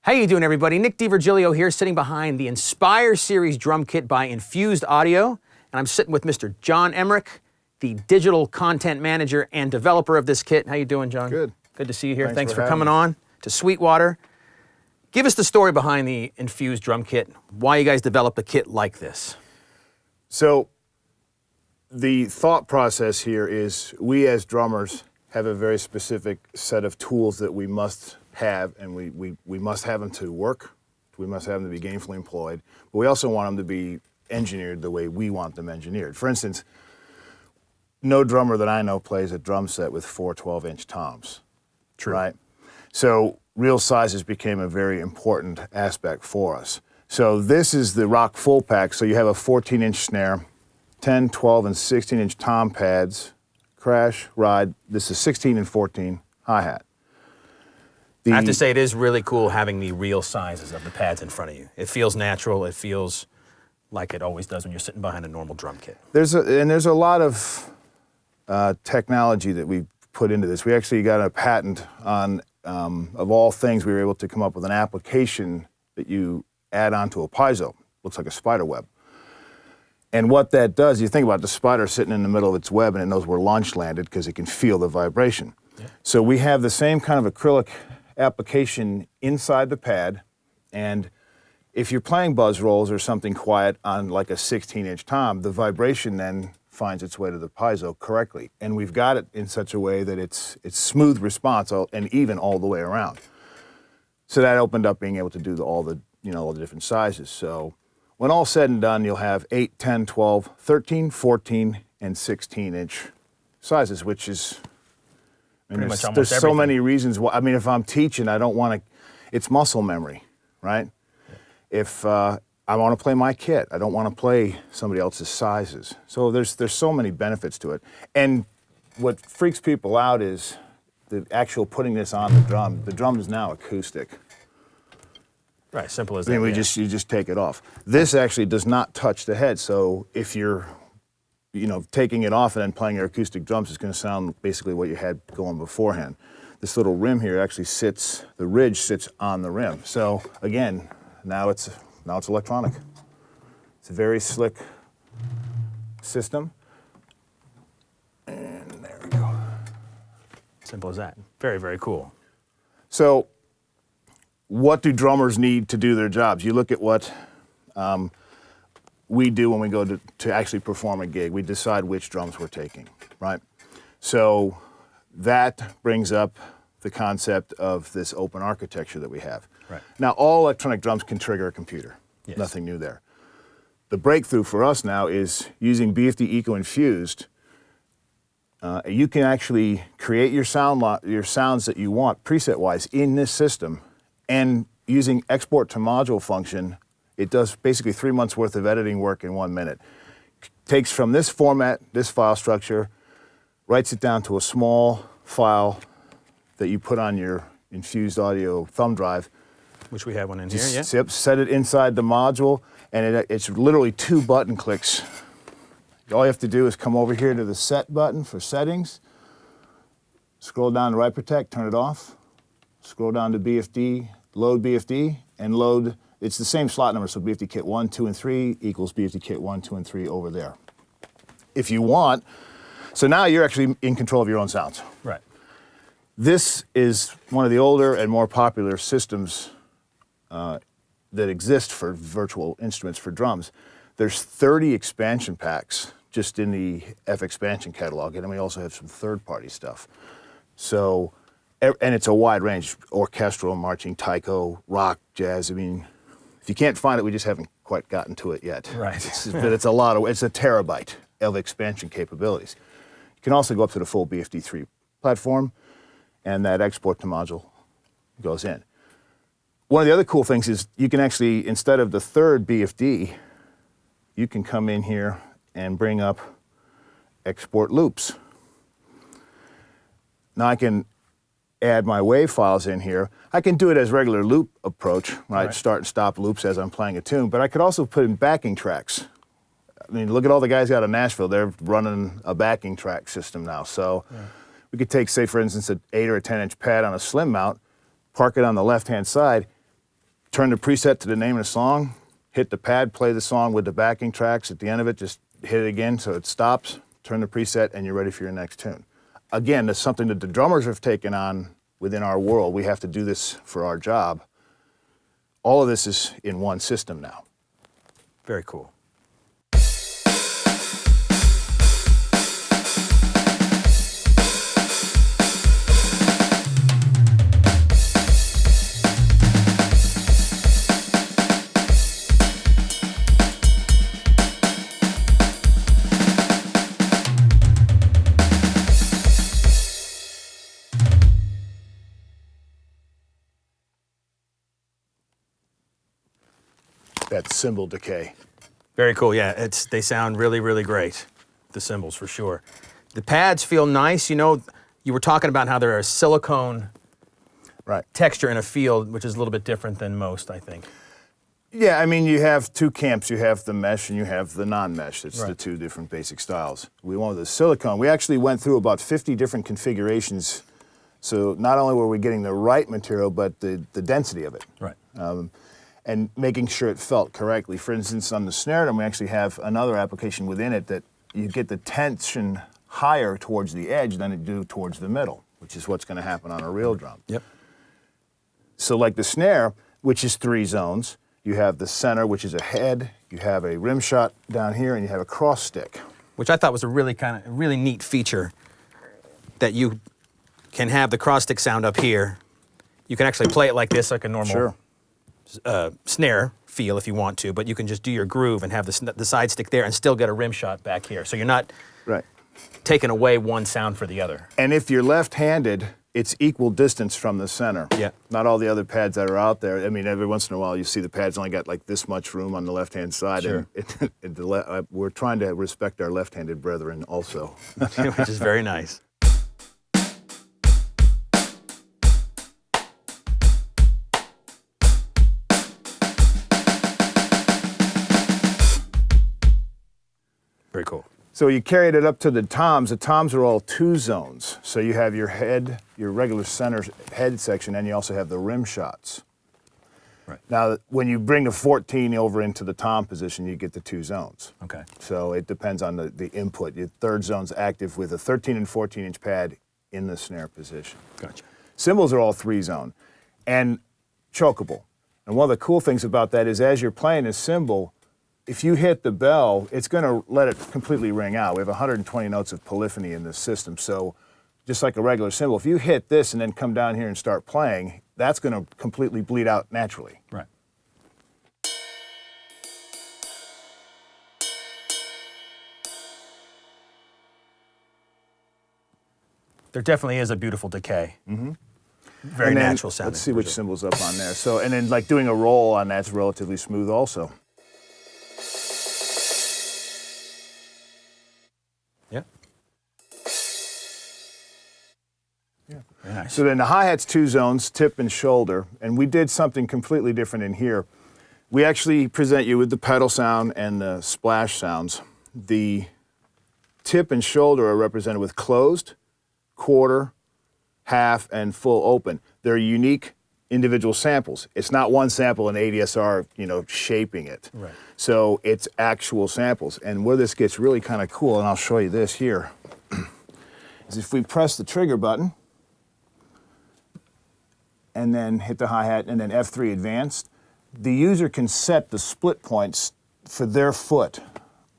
How you doing, everybody? Nick DiVirgilio here, sitting behind the NSPIRE Series drum kit by Infused Audio, and I'm sitting with Mr. John Emrich, the digital content manager and developer of this kit. How you doing, John? Good. Good to see you here. Thanks for for coming having on to Sweetwater. Give us the story behind the Infused drum kit, why you guys developed a kit like this. So the thought process here is we as drummers have a very specific set of tools that we must have, and we must have them to work. We must have them to be gainfully employed, but we also want them to be engineered the way we want them engineered. For instance, no drummer that I know plays a drum set with 4 12-inch toms. True. Right? So real sizes became a very important aspect for us. So this is the Rock Full Pack. So you have a 14-inch snare, 10, 12, and 16-inch tom pads, crash, ride. This is 16 and 14 hi-hat. I have to say, it is really cool having the real sizes of the pads in front of you. It feels natural. It feels like it always does when you're sitting behind a normal drum kit. There's a lot of technology that we put into this. We actually got a patent on, of all things, we were able to come up with an application that you add onto a piezo. Looks like a spider web. And what that does, you think about the spider sitting in the middle of its web and it knows where lunch landed because it can feel the vibration. Yeah. So we have the same kind of acrylic application inside the pad, and if you're playing buzz rolls or something quiet on like a 16-inch tom, the vibration then finds its way to the piezo correctly. And we've got it in such a way that it's smooth response and even all the way around. So that opened up being able to do all the different sizes. So when all said and done, you'll have 8, 10, 12, 13, 14, and 16-inch sizes, which is, there's so many reasons why. I mean, if I'm teaching, I don't want to, it's muscle memory, right? Yeah. If I want to play my kit, I don't want to play somebody else's sizes. So there's so many benefits to it. And what freaks people out is the actual putting this on the drum. The drum is now acoustic. Right, simple as that. I mean, you just take it off. This actually does not touch the head, so if you're taking it off and then playing your acoustic drums, it's going to sound basically what you had going beforehand. This little rim here actually sits, the ridge sits on the rim. So again, now it's electronic. It's a very slick system. And there we go. Simple as that. Very, very cool. So what do drummers need to do their jobs? You look at what we do when we go to actually perform a gig. We decide which drums we're taking, right? So that brings up the concept of this open architecture that we have. Right. Now, all electronic drums can trigger a computer. Yes. Nothing new there. The breakthrough for us now is using BFD Eco Infused. You can actually create your sounds that you want preset-wise in this system, and using export to module function, it does basically 3 months worth of editing work in 1 minute. Takes from this format, this file structure, writes it down to a small file that you put on your Infused Audio thumb drive. Which we have one in here, yeah. Set it inside the module, and it's literally 2 button clicks. All you have to do is come over here to the set button for settings, scroll down to Write Protect, turn it off, scroll down to BFD, load BFD, and load. It's the same slot number, so BFD kit 1, 2, and 3 equals BFD kit 1, 2, and 3 over there. If you want, so now you're actually in control of your own sounds. Right. This is one of the older and more popular systems that exist for virtual instruments for drums. There's 30 expansion packs just in the F expansion catalog, and then we also have some third-party stuff. So, and it's a wide range: orchestral, marching, taiko, rock, jazz. I mean, if you can't find it, we just haven't quite gotten to it yet. Right. But it's it's a terabyte of expansion capabilities. You can also go up to the full BFD3 platform, and that export to module goes in. One of the other cool things is you can actually, instead of the third BFD, you can come in here and bring up export loops. Now I can add my wave files in here. I can do it as regular loop approach, right? Start and stop loops as I'm playing a tune, but I could also put in backing tracks. I mean, look at all the guys out of Nashville. They're running a backing track system now. So we could take, say, for instance, an 8 or a 10-inch pad on a slim mount, park it on the left-hand side, turn the preset to the name of the song, hit the pad, play the song with the backing tracks. At the end of it, just hit it again so it stops, turn the preset, and you're ready for your next tune. Again, that's something that the drummers have taken on within our world. We have to do this for our job. All of this is in one system now. Very cool. That cymbal decay. Very cool, yeah. They sound really, really great, the cymbals for sure. The pads feel nice. You know, you were talking about how they're a silicone texture and a feel, which is a little bit different than most, I think. Yeah, I mean, you have two camps. You have the mesh and you have the non-mesh. It's the two different basic styles. We wanted the silicone. We actually went through about 50 different configurations. So not only were we getting the right material, but the density of it. Right. And making sure it felt correctly. For instance, on the snare drum, we actually have another application within it that you get the tension higher towards the edge than it do towards the middle, which is what's going to happen on a real drum. Yep. So like the snare, which is 3 zones, you have the center, which is a head, you have a rim shot down here, and you have a cross stick. Which I thought was a really neat feature, that you can have the cross stick sound up here. You can actually play it like this, like a normal snare feel if you want to, but you can just do your groove and have the side stick there and still get a rim shot back here. So you're not taking away one sound for the other. And if you're left-handed, it's equal distance from the center. Yeah. Not all the other pads that are out there. I mean, every once in a while you see the pads only got like this much room on the left-hand side. Sure. And we're trying to respect our left-handed brethren also. Which is very nice. Very cool. So you carried it up to the toms. The toms are all 2 zones. So you have your head, your regular center head section, and you also have the rim shots. Right. Now, when you bring the 14 over into the tom position, you get the 2 zones. Okay. So it depends on the input. Your third zone's active with a 13 and 14-inch pad in the snare position. Gotcha. Cymbals are all 3 zone and chokeable. And one of the cool things about that is as you're playing a cymbal, if you hit the bell, it's going to let it completely ring out. We have 120 notes of polyphony in this system. So just like a regular cymbal, if you hit this and then come down here and start playing, that's going to completely bleed out naturally. Right. There definitely is a beautiful decay. Mm-hmm. Very natural sounding. Let's see which cymbal's up on there. So, and then like doing a roll on that's relatively smooth also. Yeah. Very nice. So then the hi-hat's 2 zones, tip and shoulder, and we did something completely different in here. We actually present you with the pedal sound and the splash sounds. The tip and shoulder are represented with closed, quarter, half, and full open. They're unique individual samples. It's not one sample in ADSR, shaping it. Right. So it's actual samples. And where this gets really kind of cool, and I'll show you this here, is if we press the trigger button, and then hit the hi-hat, and then F3 advanced, the user can set the split points for their foot,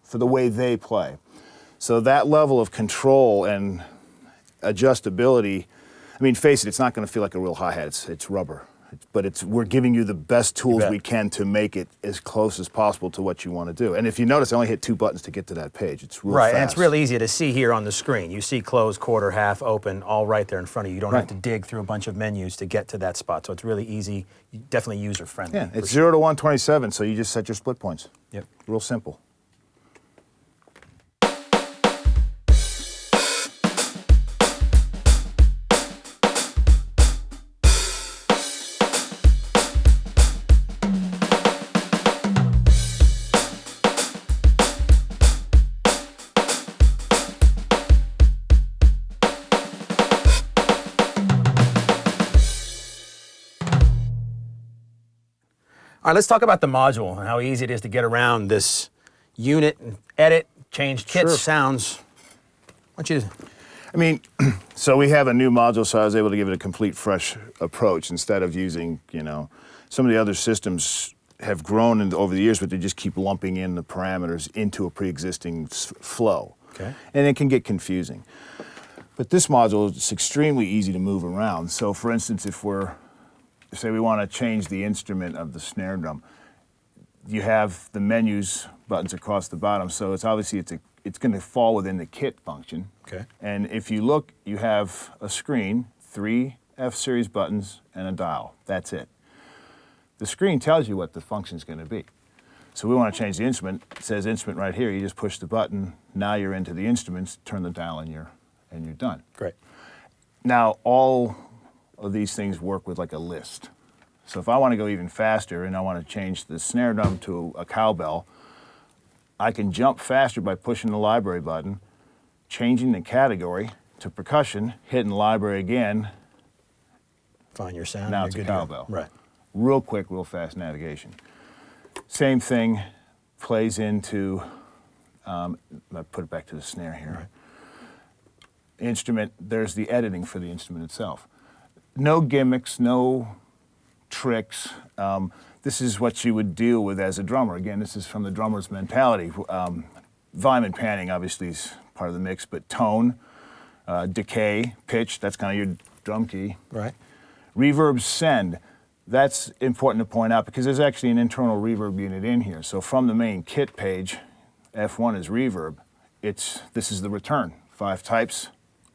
for the way they play. So that level of control and adjustability, I mean, face it, it's not going to feel like a real hi-hat. It's rubber. But we're giving you the best tools we can to make it as close as possible to what you want to do. And if you notice, I only hit 2 buttons to get to that page. It's real fast. And it's real easy to see here on the screen. You see close, quarter, half, open, all right there in front of you. You don't have to dig through a bunch of menus to get to that spot. So it's really easy, definitely user-friendly. Yeah, it's 0 to 127, so you just set your split points. Yep. Real simple. All right, let's talk about the module and how easy it is to get around this unit and edit, change kits, Sure. sounds. Why don't you? I mean, so we have a new module, so I was able to give it a complete fresh approach instead of using, some of the other systems have grown over the years, but they just keep lumping in the parameters into a pre-existing flow. Okay. And it can get confusing. But this module is extremely easy to move around. So for instance, if say we want to change the instrument of the snare drum, you have the menus buttons across the bottom, so it's obviously it's going to fall within the kit function. Okay. And if you look, you have a screen, 3 F-series buttons, and a dial. That's it. The screen tells you what the function is going to be. So we want to change the instrument. It says instrument right here. You just push the button. Now you're into the instruments. Turn the dial, and you're done. Great. Now all of these things work with like a list. So if I want to go even faster and I want to change the snare drum to a cowbell, I can jump faster by pushing the library button, changing the category to percussion, hitting library again. Find your sound. Now you're it's a good to go. cowbell. Right. Real quick, real fast navigation. Same thing plays into, I put it back to the snare here. Right. Instrument, there's the editing for the instrument itself. No gimmicks, no tricks. This is what you would deal with as a drummer. Again, this is from the drummer's mentality. Volume and panning obviously is part of the mix, but tone, decay, pitch, that's kind of your drum key. Right. Reverb send, that's important to point out because there's actually an internal reverb unit in here. So from the main kit page, F1 is reverb. This is the return, 5 types,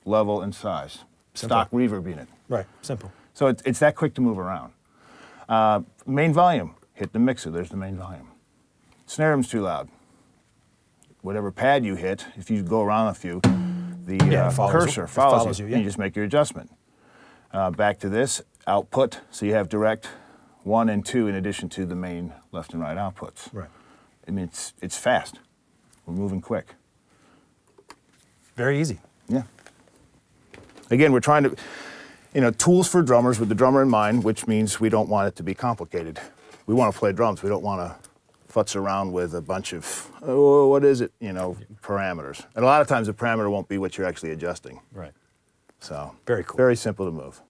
level, and size. Simple. Stock reverb unit. Right. Simple. So it's that quick to move around. Main volume, hit the mixer, there's the main volume. Snare drum's too loud. Whatever pad you hit, if you go around a few, the cursor follows you, yeah. and you just make your adjustment. Back to this, output, so you have direct 1 and 2 in addition to the main left and right outputs. Right. I mean, it's fast. We're moving quick. Very easy. Yeah. Again, we're trying to, tools for drummers with the drummer in mind, which means we don't want it to be complicated. We want to play drums. We don't want to futz around with a bunch of, what is it, parameters. And a lot of times the parameter won't be what you're actually adjusting. Right. So Very cool. Very simple to move.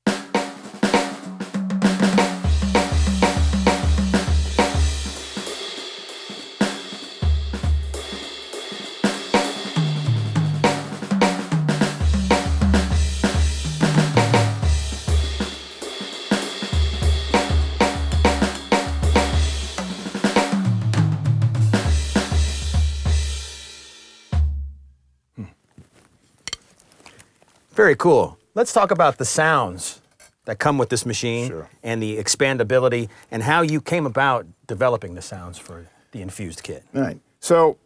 Very cool. Let's talk about the sounds that come with this machine. Sure. And the expandability and how you came about developing the sounds for the Infused kit. All right. So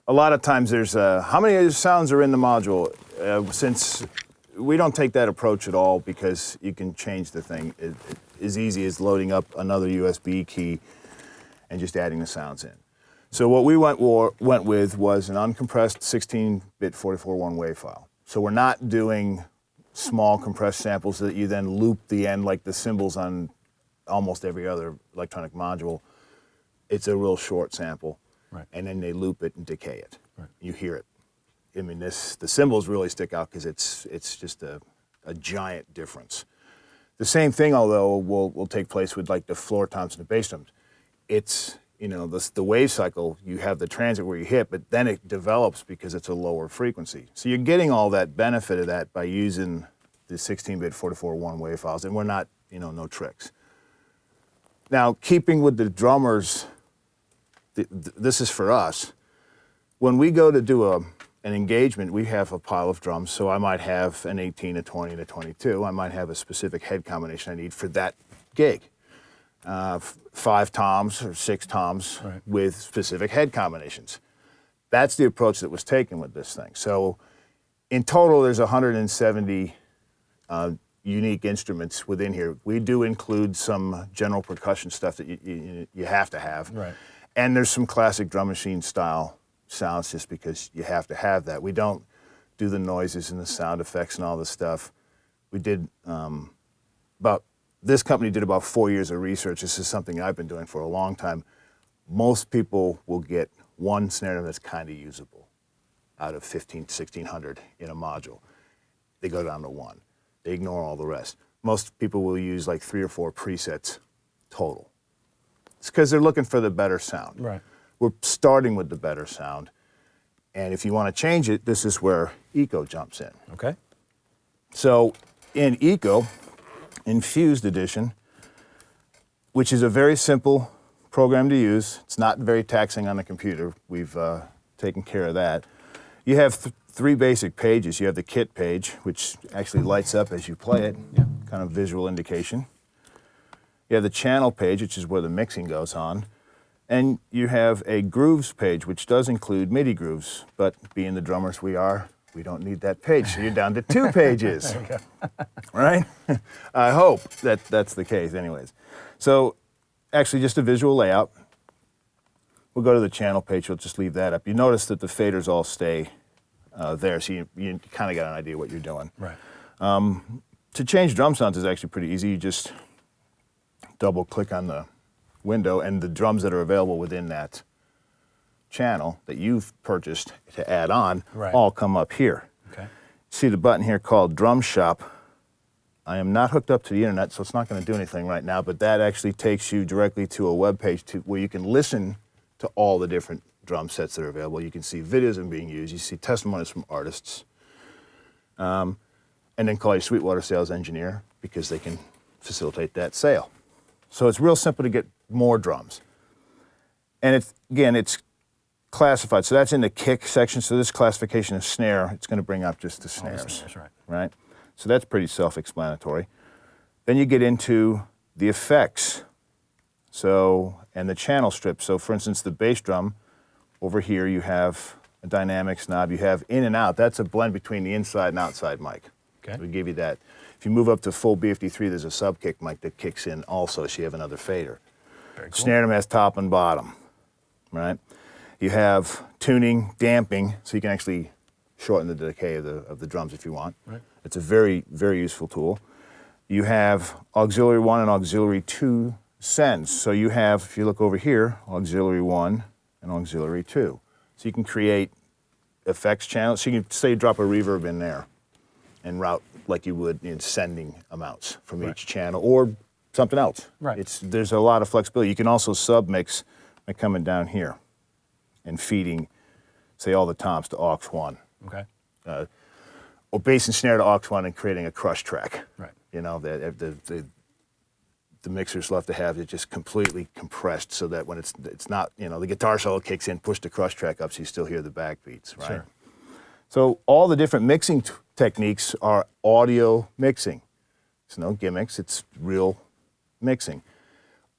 a lot of times there's, how many sounds are in the module? Since we don't take that approach at all because you can change the thing as easy as loading up another USB key and just adding the sounds in. So what we went with was an uncompressed 16-bit 44.1 WAV file. So we're not doing small compressed samples that you then loop the end like the cymbals on almost every other electronic module. It's a real short sample, right. And then they loop it and decay it. Right. You hear it. I mean, the cymbals really stick out because it's just a giant difference. The same thing, although, will take place with like the floor toms and the bass drums. It's the wave cycle, you have the transit where you hit, but then it develops because it's a lower frequency. So you're getting all that benefit of that by using the 16-bit 44.1 WAV files, and we're not, no tricks. Now, keeping with the drummers, this is for us. When we go to do an engagement, we have a pile of drums, so I might have an 18, a 20, and a 22. I might have a specific head combination I need for that gig. 5 toms or 6 toms, right, with specific head combinations. That's the approach that was taken with this thing. So in total, there's 170 unique instruments within here. We do include some general percussion stuff that you have to have. Right. And there's some classic drum machine style sounds just because you have to have that. We don't do the noises and the sound effects and all this stuff. We did about this company did about 4 years of research. This is something I've been doing for a long time. Most people will get one snare drum that's kind of usable out of 1600 in a module. They go down to one. They ignore all the rest. Most people will use like 3 or 4 presets total. It's because they're looking for the better sound. Right. We're starting with the better sound. And if you want to change it, this is where Eco jumps in. Okay. So in Eco, Infused edition, which is a very simple program to use. It's not very taxing on the computer. We've taken care of that. You have 3 basic pages. You have the kit page, which actually lights up as you play it, kind of visual indication. You have the channel page, which is where the mixing goes on. And you have a grooves page, which does include MIDI grooves, but being the drummers we are, we don't need that page, so you're down to 2 pages, right? I hope that that's the case anyways. So actually just a visual layout. We'll go to the channel page, we'll just leave that up. You notice that the faders all stay there, so you kind of got an idea what you're doing. Right. To change drum sounds is actually pretty easy. You just double click on the window and the drums that are available within that channel that you've purchased to add on all come up here. Okay. See the button here called Drum Shop. I am not hooked up to the internet, so it's not going to do anything right now, but that actually takes you directly to a web page where you can listen to all the different drum sets that are available. You can see videos that are being used. You see testimonies from artists. And then call your Sweetwater sales engineer because they can facilitate that sale. So it's real simple to get more drums. And it's classified. So that's in the kick section. So this classification of snare, it's going to bring up just the snares. The snares, right. Right? So that's pretty self-explanatory. Then you get into the effects. So, and the channel strip. So for instance, the bass drum, over here you have a dynamics knob. You have in and out. That's a blend between the inside and outside mic. Okay. We give you that. If you move up to full BFD3, there's a sub-kick mic that kicks in also, so you have another fader. Very cool. Snare drum has top and bottom, right? You have tuning, damping, so you can actually shorten the decay of the drums if you want. Right. It's a very, very useful tool. You have auxiliary 1 and auxiliary 2 sends. So you have, if you look over here, auxiliary 1 and auxiliary 2. So you can create effects channels. So you can say drop a reverb in there and route like you would in sending amounts from each channel or something else. Right. There's a lot of flexibility. You can also submix by coming down here and feeding, say, all the toms to aux 1. Okay. Or bass and snare to aux 1 and creating a crush track. Right. You know, the mixers love to have it just completely compressed so that when it's not, you know, the guitar solo kicks in, push the crush track up so you still hear the backbeats, right? Sure. So all the different mixing techniques are audio mixing. It's no gimmicks, it's real mixing.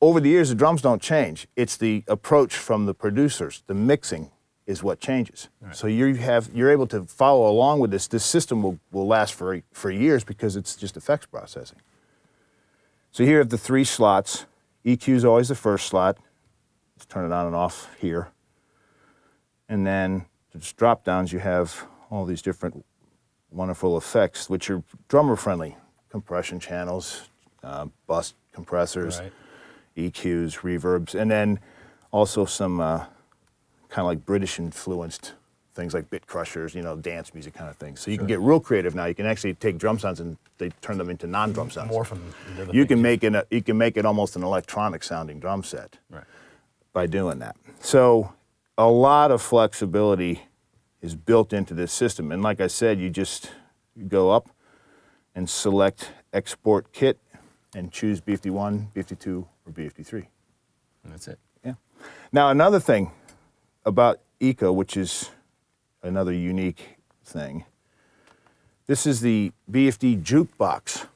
Over the years, the drums don't change. It's the approach from the producers. The mixing is what changes. Right. So you're able to follow along with this. This system will last for years because it's just effects processing. So here you have the 3 slots. EQ is always the first slot. Let's turn it on and off here. And then just drop downs, you have all these different wonderful effects, which are drummer friendly. Compression channels, bus compressors, right. EQs, reverbs, and then also some kind of like British influenced things like bit crushers, you know, dance music kind of things. So you can get real creative now. You can actually take drum sounds and they turn them into non-drum sounds. More from the You can make it almost an electronic sounding drum set by doing that. So a lot of flexibility is built into this system. And like I said, you just go up and select export kit and choose BFD1, BFD2, or BFD3. And that's it. Yeah. Now another thing about Eco, which is another unique thing, this is the BFD jukebox.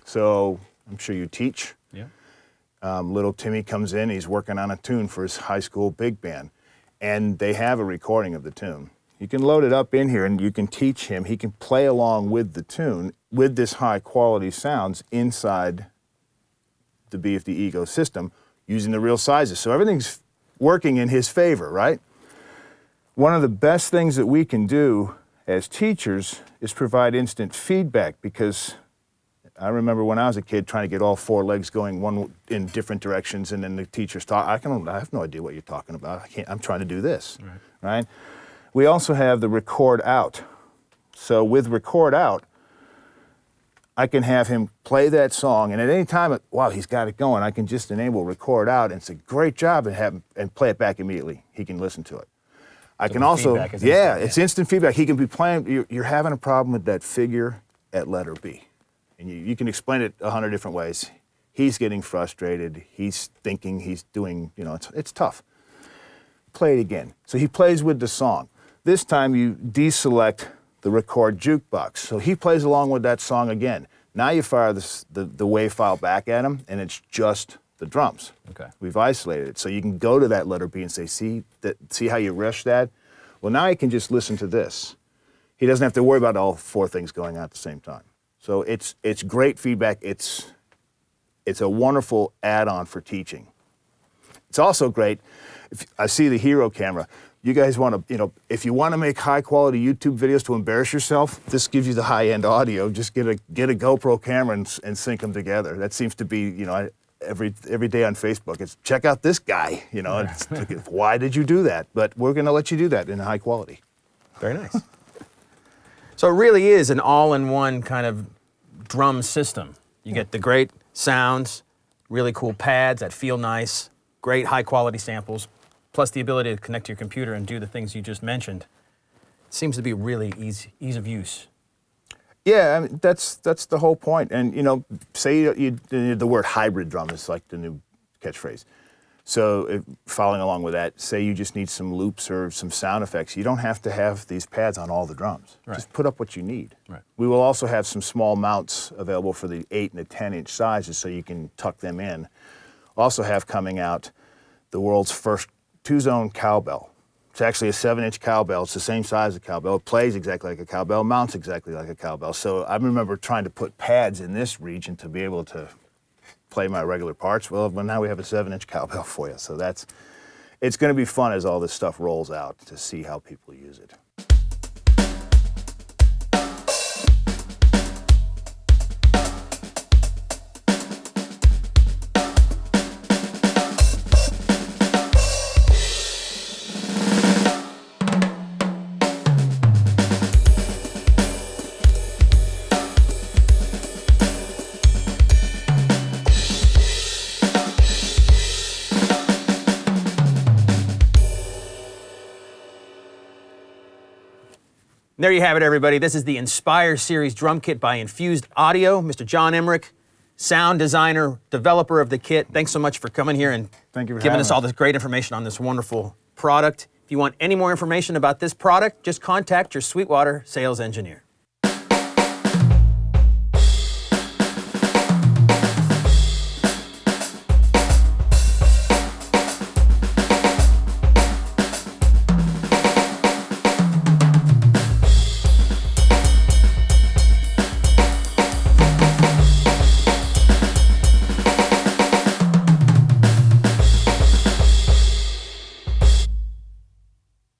So I'm sure you teach. Yeah. Little Timmy comes in, he's working on a tune for his high school big band, and they have a recording of the tune. You can load it up in here and you can teach him. He can play along with the tune with this high quality sounds inside the BFD Eco system using the real sizes. So everything's working in his favor, right? One of the best things that we can do as teachers is provide instant feedback because I remember when I was a kid trying to get all four legs going one in different directions, and then the teacher's talk. I have no idea what you're talking about. I'm trying to do this, right? We also have the record out. So with record out, I can have him play that song, and at any time, wow, he's got it going, I can just enable record out, and it's a great job, and play it back immediately. He can listen to it. I can also, it's instant feedback. He can be playing, you're having a problem with that figure at letter B. And you can explain it 100 different ways. He's getting frustrated. He's thinking, he's doing, it's tough. Play it again. So he plays with the song. This time you deselect the record jukebox. So he plays along with that song again. Now you fire the wave file back at him, and it's just the drums. Okay. We've isolated it. So you can go to that letter B and say, see how you rush that? Well, now he can just listen to this. He doesn't have to worry about all four things going on at the same time. So it's great feedback. It's a wonderful add-on for teaching. It's also great. I see the Hero camera. You guys want to, if you want to make high-quality YouTube videos to embarrass yourself, this gives you the high-end audio. Just get a GoPro camera and sync them together. That seems to be, every day on Facebook. It's check out this guy. It's like, why did you do that? But we're going to let you do that in high quality. Very nice. So it really is an all-in-one kind of drum system. You get the great sounds, really cool pads that feel nice, great high-quality samples, plus the ability to connect to your computer and do the things you just mentioned. It seems to be really ease of use. Yeah, I mean, that's the whole point. And, say the word hybrid drum is like the new catchphrase. So following along with that, say you just need some loops or some sound effects. You don't have to have these pads on all the drums. Right. Just put up what you need. Right. We will also have some small mounts available for the 8 and the 10-inch sizes so you can tuck them in. Also have coming out the world's first 2-zone cowbell. It's actually a 7-inch cowbell. It's the same size as a cowbell. It plays exactly like a cowbell, mounts exactly like a cowbell. So I remember trying to put pads in this region to be able to play my regular parts. Well, now we have a 7-inch cowbell for you. So it's going to be fun as all this stuff rolls out to see how people use it. There you have it, everybody. This is the NSPIRE Series drum kit by Infused Audio. Mr. John Emrich, sound designer, developer of the kit. Thanks so much for coming here and giving us all this great information on this wonderful product. If you want any more information about this product, just contact your Sweetwater sales engineer.